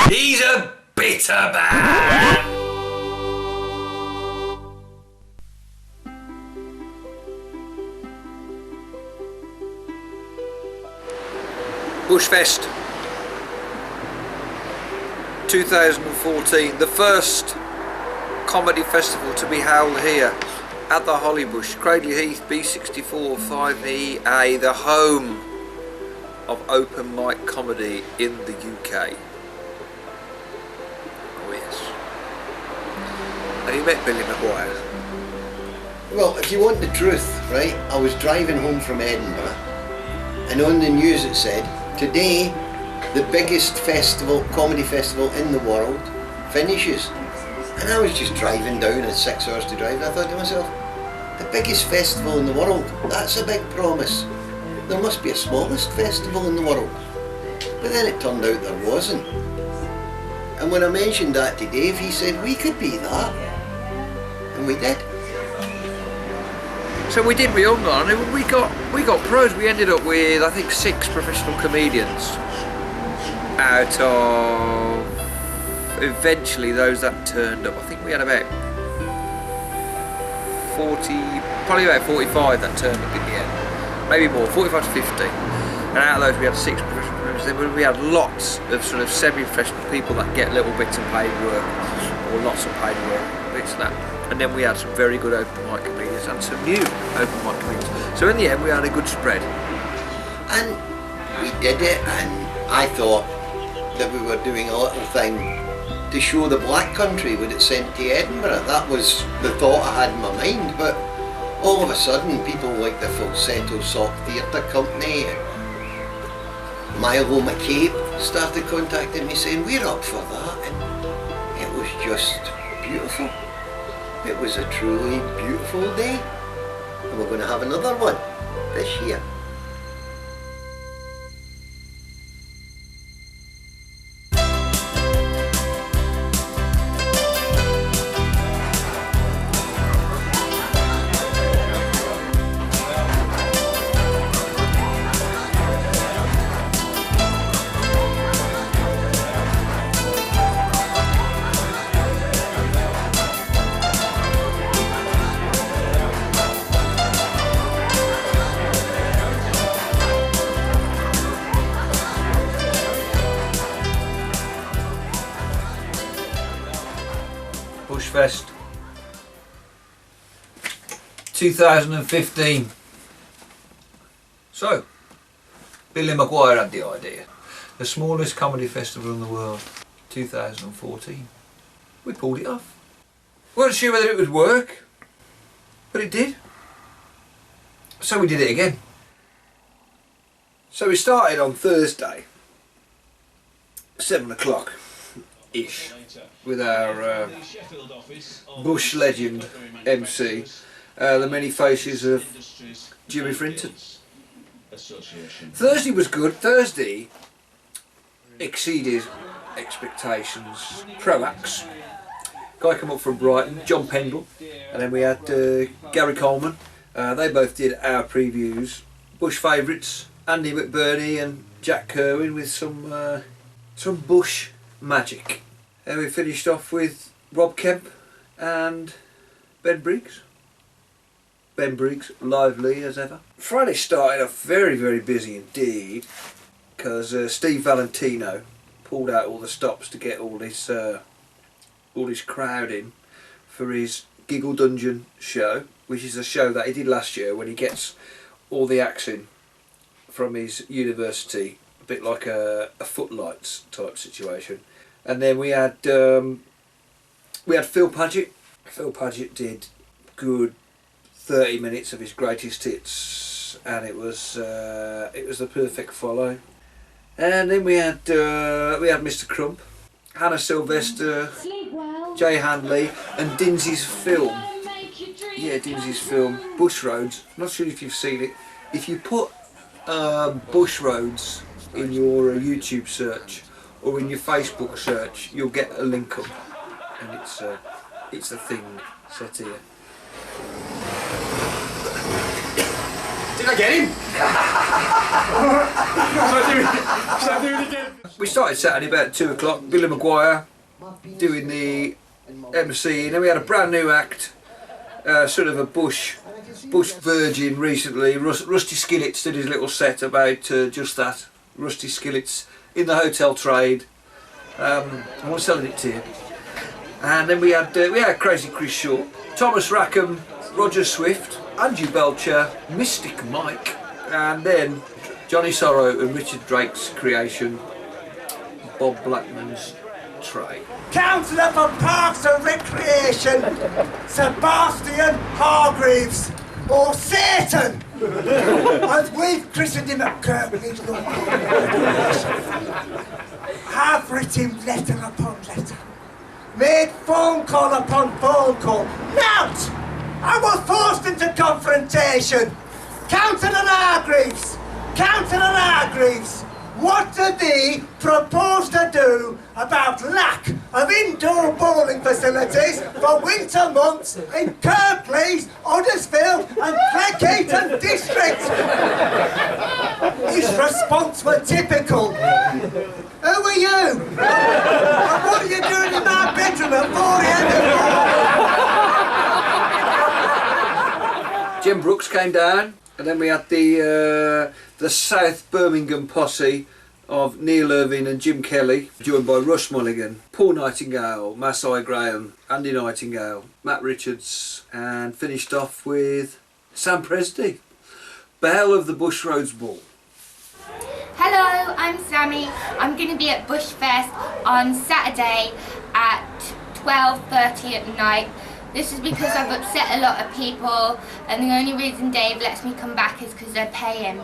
He's a bitter man. Bushfest 2014, the first comedy festival to be held here at the Hollybush, Cradley Heath, B64 5EA, the home of open mic comedy in the UK. Oh yes. Have you met Billy Maguire? Well, if you want the truth, right, I was driving home from Edinburgh and on the news it said, today the biggest festival, comedy festival in the world finishes. And I was just driving down at 6 hours to drive and I thought to myself, the biggest festival in the world, that's a big promise. There must be a smallest festival in the world. But then it turned out there wasn't. And when I mentioned that to Dave, he said, we could be that. And we did. So we did, we got pros. We ended up with, I think, 6 professional comedians out of eventually those that turned up. I think we had about 40, probably about 45 that turned up in the end. Maybe more, 45 to 50. And out of those we had 6 professional comedians. Then we had lots of sort of semi-professional people that get little bits of paid work, or lots of paid work, bits of that. And then we had some very good open mic comedians and some new open mic comedians. So in the end we had a good spread. And we did it, and I thought that we were doing a little thing to show the black country what it sent to Edinburgh. That was the thought I had in my mind, but all of a sudden people like the Falsetto Sock Theatre Company and Milo McCabe started contacting me saying we're up for that, and it was just beautiful. It was a truly beautiful day, and we're going to have another one this year. Bushfest 2015. So, Billy Maguire had the idea. The smallest comedy festival in the world, 2014. We pulled it off. Weren't sure whether it would work, but it did. So we did it again. So we started on Thursday, 7 o'clock ish, with our Bush legend MC, the many faces of Jimmy Frinton. Thursday was good. Thursday exceeded expectations. Pro acts. Guy come up from Brighton, John Pendle, and then we had Gary Coleman. They both did our previews. Bush favourites, Andy McBurney and Jack Kerwin with some Bush magic. And we finished off with Rob Kemp and Ben Briggs. Ben Briggs, lively as ever. Friday started off very, very busy indeed, because Steve Valentino pulled out all the stops to get all this crowd in for his Giggle Dungeon show, which is a show that he did last year when he gets all the acts in from his university, a bit like a Footlights type situation. And then we had Phil Paget. Phil Paget did good 30 minutes of his greatest hits, and it was the perfect follow. And then we had Mr. Crump, Hannah Sylvester, Jay Handley, and Dinsy's film. Yeah, Dinsy's film, Bush Roads. I'm not sure if you've seen it. If you put Bush Roads in your YouTube search or in your Facebook search, you'll get a link up, and it's the thing set here. Did I get him? We started Saturday about 2 o'clock. Billy Maguire doing the MC, and then we had a brand new act, sort of a Bush virgin recently. Rusty Skillets did his little set about just that. Rusty Skillets in the hotel trade. I want selling it to you. And then we had Crazy Chris Shaw, Thomas Rackham, Roger Swift, Andrew Belcher, Mystic Mike, and then Johnny Sorrow and Richard Drake's creation, Bob Blackman's Tray. Councillor for Parks and Recreation, Sebastian Hargreaves, or Satan, as we've christened him at Cradley's Law, have written letter upon letter, made phone call upon phone call, not, I was forced into confrontation. Councillor Hargreaves, what do they propose to do about lack of indoor bowling facilities for winter months in Kirklees, Huddersfield and Cleckheaton districts? His response were typical. Who are you? And what are you doing in my bedroom at 4 a.m? Jim Brooks came down, and then we had the South Birmingham posse of Neil Irving and Jim Kelly, joined by Russ Mulligan, Paul Nightingale, Masai Graham, Andy Nightingale, Matt Richards, and finished off with Sam Presty, Belle of the Bush Roads Ball. Hello, I'm Sammy. I'm going to be at Bushfest on Saturday at 12:30 at night. This is because I've upset a lot of people, and the only reason Dave lets me come back is because I pay him.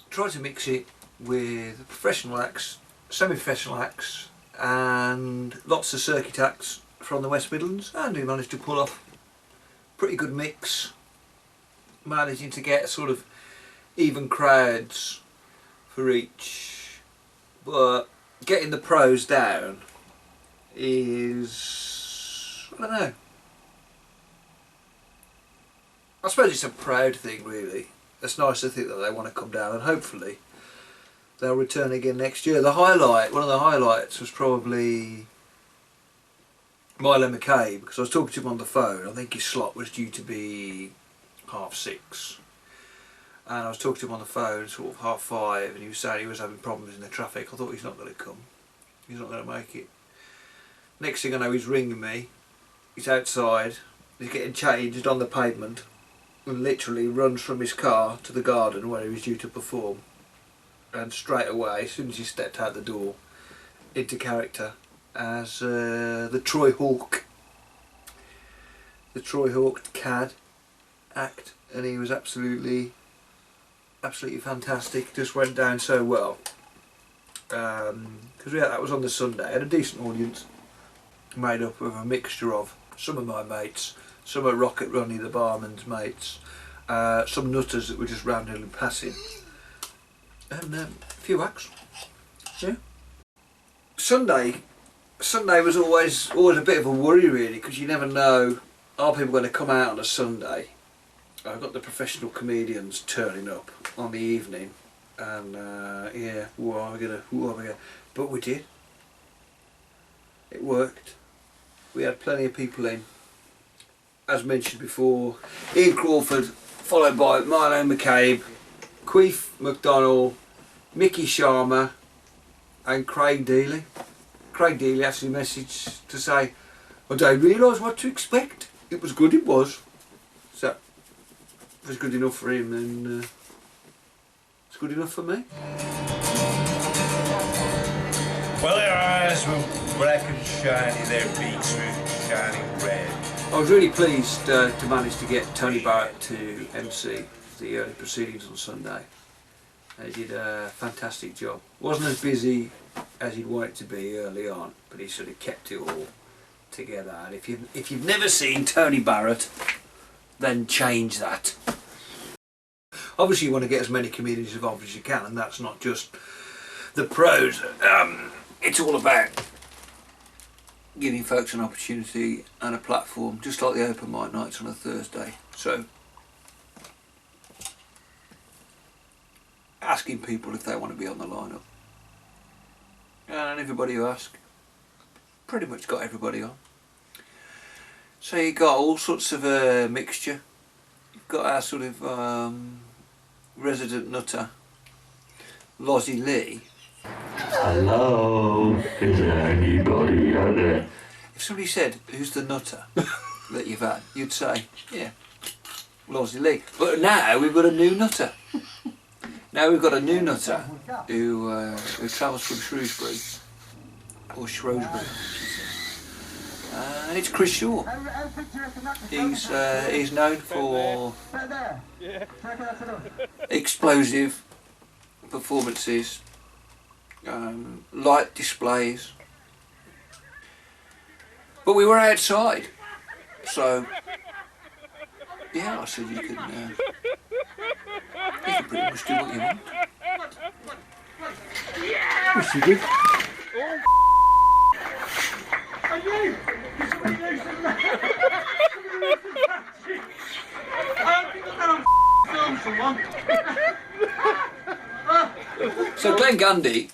Try to mix it with professional acts, semi-professional acts, and lots of circuit acts from the West Midlands, and we managed to pull off a pretty good mix, managing to get sort of even crowds for each, but getting the pros down is, I don't know, I suppose it's a proud thing really. It's nice to think that they want to come down, and hopefully they'll return again next year. One of the highlights was probably Milo McCabe, because I was talking to him on the phone. I think his slot was due to be 6:30, and I was talking to him on the phone sort of 5:30, and he was saying he was having problems in the traffic. I thought, he's not going to come, he's not going to make it. Next thing I know, he's ringing me, he's outside, he's getting changed on the pavement, and literally runs from his car to the garden where he was due to perform, and straight away, as soon as he stepped out the door, into character as the Troy Hawk Cad act, and he was absolutely fantastic. Just went down so well, because that was on the Sunday. I had a decent audience made up of a mixture of some of my mates, some of Rocket Ronnie the barman's mates, some nutters that were just randomly passing, and a few acts. Yeah. Sunday was always a bit of a worry really, because you never know, are people going to come out on a Sunday? I've got the professional comedians turning up on the evening, and yeah, who are we gonna? But we did. It worked. We had plenty of people in. As mentioned before, Ian Crawford, followed by Milo McCabe, Queef McDonald, Mickey Sharma, and Craig Dealey. Craig Dealey actually messaged to say, I don't realise what to expect. It was good, it was. So, it was good enough for him, and it's good enough for me. Well, their eyes were black and shiny, their beaks were shining red. I was really pleased to manage to get Tony Barrett to MC the early proceedings on Sunday. He did a fantastic job. Wasn't as busy as he'd want it to be early on, but he sort of kept it all together. And if you've never seen Tony Barrett, then change that. Obviously you want to get as many comedians involved as you can, and that's not just the pros. It's all about giving folks an opportunity and a platform, just like the open mic nights on a Thursday. So asking people if they want to be on the lineup. And everybody who asked, pretty much got everybody on. So you got all sorts of mixture. You've got our sort of resident nutter, Lozzie Lee. Hello, is there anybody out there? If somebody said, who's the nutter that you've had, you'd say, yeah, Lozzie Lee. But now we've got a new nutter. Now we've got a new nutter who travels from Shrewsbury, or Shrewsbury, and it's Chris Shaw. He's known for explosive performances, light displays. But we were outside, so yeah, I said you can pretty much do what you want. Yes, you did. Are you? So Glenn Gundy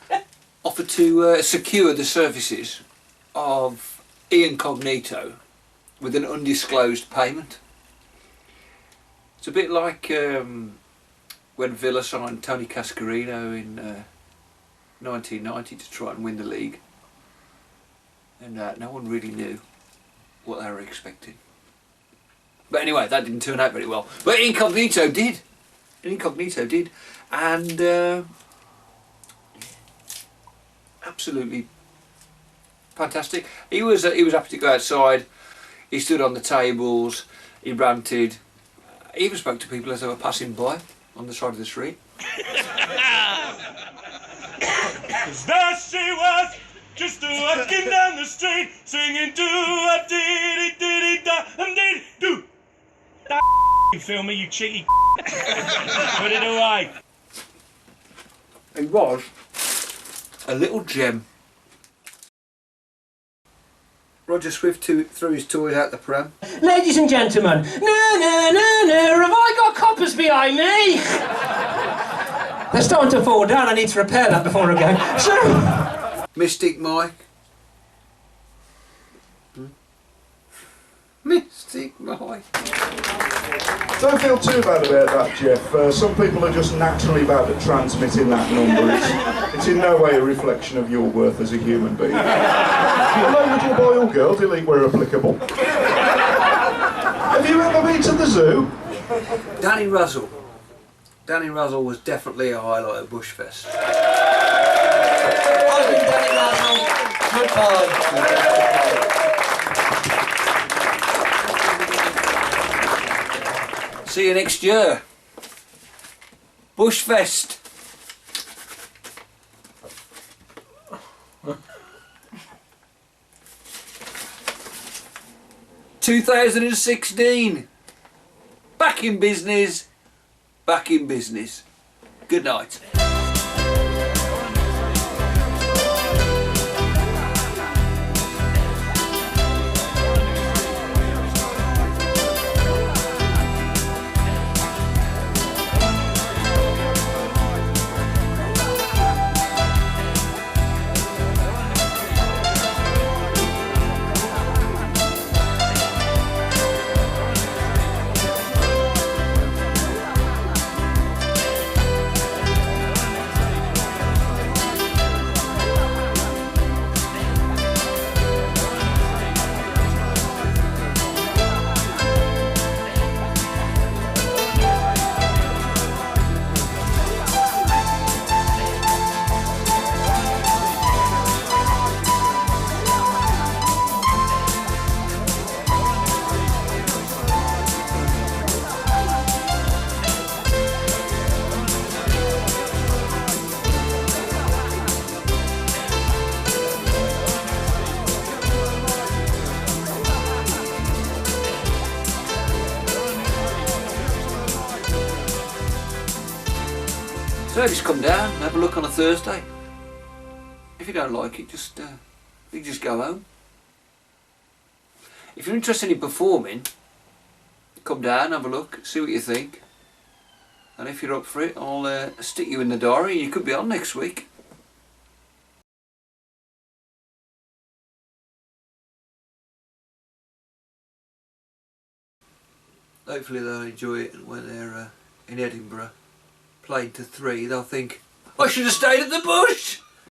offered to secure the services of Incognito with an undisclosed payment. It's a bit like when Villa signed Tony Cascarino in 1990 to try and win the league, and no one really knew what they were expecting. But anyway, that didn't turn out very well. But Incognito did. Incognito did, and absolutely fantastic. He was happy to go outside. He stood on the tables. He ranted. He even spoke to people as they were passing by on the side of the street. There she was, just walking down the street, singing do-a-dee-dee-dee-da-um-dee-doo. That you feel me, you cheeky put it away. He was a little gem. Roger Swift threw his toys out the pram. Ladies and gentlemen, no, have I got coppers behind me? They're starting to fall down, I need to repair that before I go. So... Mystic Mike. Mystic Mike. Don't feel too bad about that, Jeff. Some people are just naturally bad at transmitting that number. It's in no way a reflection of your worth as a human being. Hello, little boy or girl, delete where applicable. Have you ever been to the zoo? Danny Russell. Danny Russell was definitely a highlight at Bushfest. I've been Danny Russell. Goodbye. See you next year. Bushfest. (2016). Back in business. Back in business. Good night. So just come down and have a look on a Thursday. If you don't like it, just you can just go home. If you're interested in performing, come down, have a look, see what you think. And if you're up for it, I'll stick you in the diary. You could be on next week. Hopefully they'll enjoy it, and when they're in Edinburgh playing to 3, they'll think, I should have stayed at the Bush!